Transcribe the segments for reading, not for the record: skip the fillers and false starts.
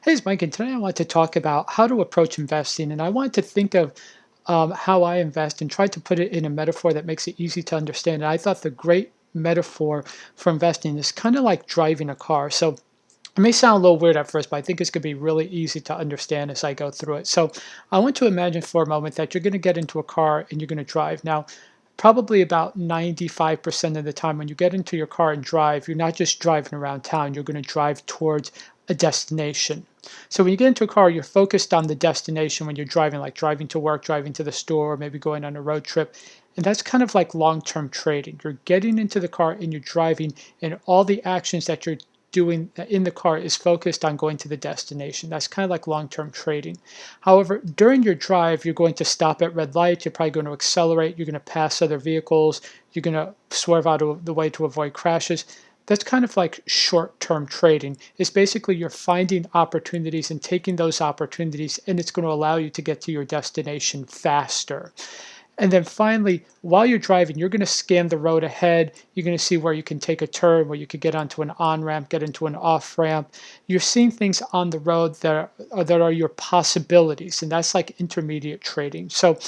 Hey, it's Mike, and today I want to talk about how to approach investing. And I want to think of how I invest and try to put it in a metaphor that makes it easy to understand. And I thought the great metaphor for investing is kind of like driving a car. So it may sound a little weird at first, but I think it's going to be really easy to understand as I go through it. So I want to imagine for a moment that you're going to get into a car and you're going to drive. Now, probably about 95% of the time when you get into your car and drive, you're not just driving around town, you're going to drive towards a destination. So when you get into a car, you're focused on the destination when you're driving, like driving to work, driving to the store, maybe going on a road trip. And that's kind of like long-term trading. You're getting into the car and you're driving, and all the actions that you're doing in the car is focused on going to the destination. That's kind of like long-term trading. However, during your drive, you're going to stop at red lights. You're probably going to accelerate. You're going to pass other vehicles. You're going to swerve out of the way to avoid crashes. That's kind of like short-term trading. It's basically you're finding opportunities and taking those opportunities, and it's going to allow you to get to your destination faster. And then finally, while you're driving, you're going to scan the road ahead. You're going to see where you can take a turn, where you could get onto an on-ramp, get into an off-ramp. You're seeing things on the road that are your possibilities, and that's like intermediate trading. So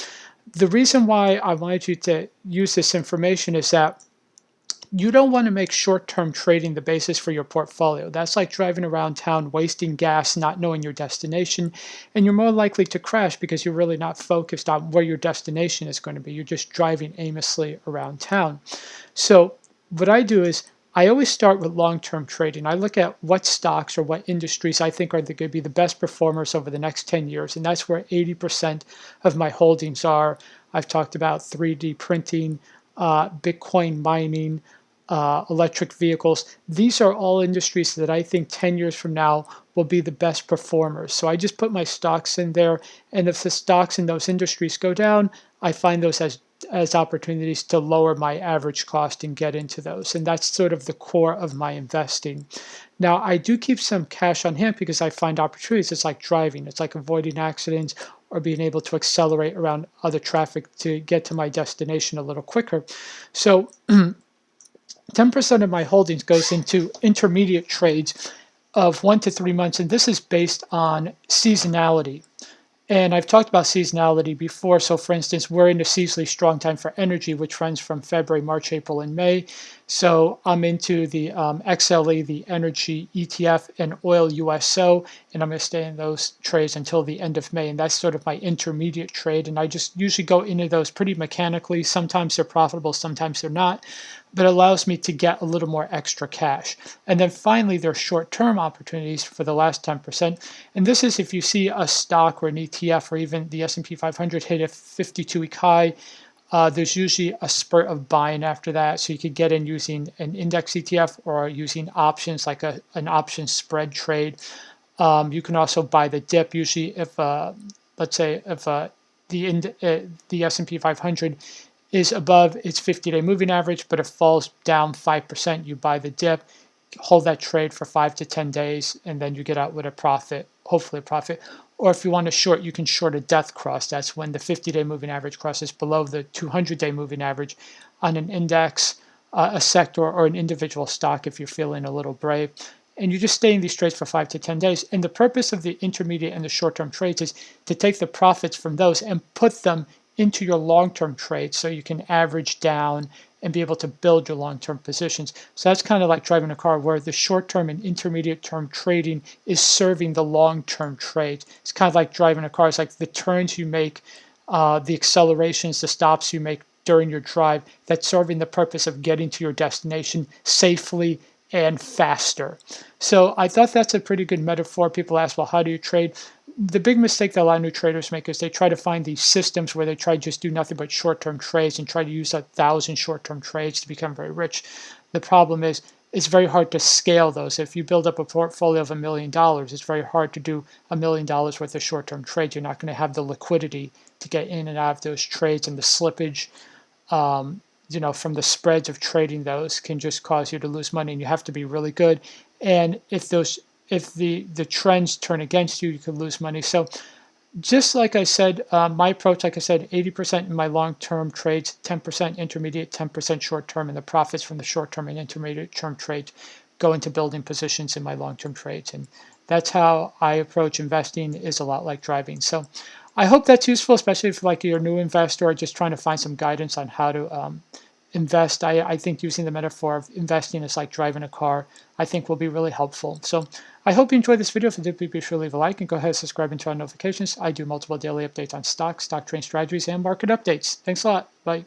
the reason why I wanted you to use this information is that you don't want to make short-term trading the basis for your portfolio. That's like driving around town, wasting gas, not knowing your destination, and you're more likely to crash because you're really not focused on where your destination is going to be. You're just driving aimlessly around town. So what I do is I always start with long-term trading. I look at what stocks or what industries I think are going to be the best performers over the next 10 years, and that's where 80% of my holdings are. I've talked about 3D printing, Bitcoin mining, electric vehicles. These are all industries that I think 10 years from now will be the best performers. So I just put my stocks in there, and if the stocks in those industries go down, I find those as opportunities to lower my average cost and get into those. And that's sort of the core of my investing. Now, I do keep some cash on hand because I find opportunities. It's like driving, it's like avoiding accidents or being able to accelerate around other traffic to get to my destination a little quicker. So 10% of my holdings goes into intermediate trades of 1 to 3 months, and this is based on seasonality. And I've talked about seasonality before. So, for instance, we're in a seasonally strong time for energy, which runs from February, March, April, and May. So, I'm into the XLE, the energy ETF, and oil USO, and I'm going to stay in those trades until the end of May. And that's sort of my intermediate trade. And I just usually go into those pretty mechanically. Sometimes they're profitable, sometimes they're not, but it allows me to get a little more extra cash. And then finally, there's short-term opportunities for the last 10%. And this is if you see a stock or an ETF or even the S&P 500 hit a 52-week high, there's usually a spurt of buying after that. So you could get in using an index ETF or using options like an option spread trade. You can also buy the dip. Usually, if let's say if the S&P 500 is above its 50-day moving average, but it falls down 5%, you buy the dip, hold that trade for 5 to 10 days, and then you get out with a profit, hopefully a profit. Or if you want to short, you can short a death cross. That's when the 50-day moving average crosses below the 200-day moving average on an index, a sector, or an individual stock if you're feeling a little brave. And you just stay in these trades for 5 to 10 days. And the purpose of the intermediate and the short-term trades is to take the profits from those and put them into your long-term trades so you can average down and be able to build your long-term positions. So that's kind of like driving a car where the short-term and intermediate-term trading is serving the long-term trades. It's kind of like driving a car. It's like the turns you make, the accelerations, the stops you make during your drive, that's serving the purpose of getting to your destination safely and faster. So I thought that's a pretty good metaphor. People ask, well, how do you trade? The big mistake that a lot of new traders make is they try to find these systems where they try to just do nothing but short-term trades and try to use 1,000 short-term trades to become very rich. The problem is it's very hard to scale those. If you build up a portfolio of $1 million, it's very hard to do $1 million worth of short-term trades. You're not going to have the liquidity to get in and out of those trades, and the slippage from the spreads of trading those can just cause you to lose money, and you have to be really good. And if the trends turn against you, you could lose money. So just like I said, my approach, like I said, 80% in my long-term trades, 10% intermediate, 10% short-term, and the profits from the short-term and intermediate-term trades go into building positions in my long-term trades. And that's how I approach investing, is a lot like driving. So I hope that's useful, especially if like you're a new investor or just trying to find some guidance on how to invest. I think using the metaphor of investing is like driving a car, I think will be really helpful. So I hope you enjoyed this video. If you did, be sure to leave a like and go ahead and subscribe and turn on notifications. I do multiple daily updates on stocks, stock trading strategies, and market updates. Thanks a lot. Bye.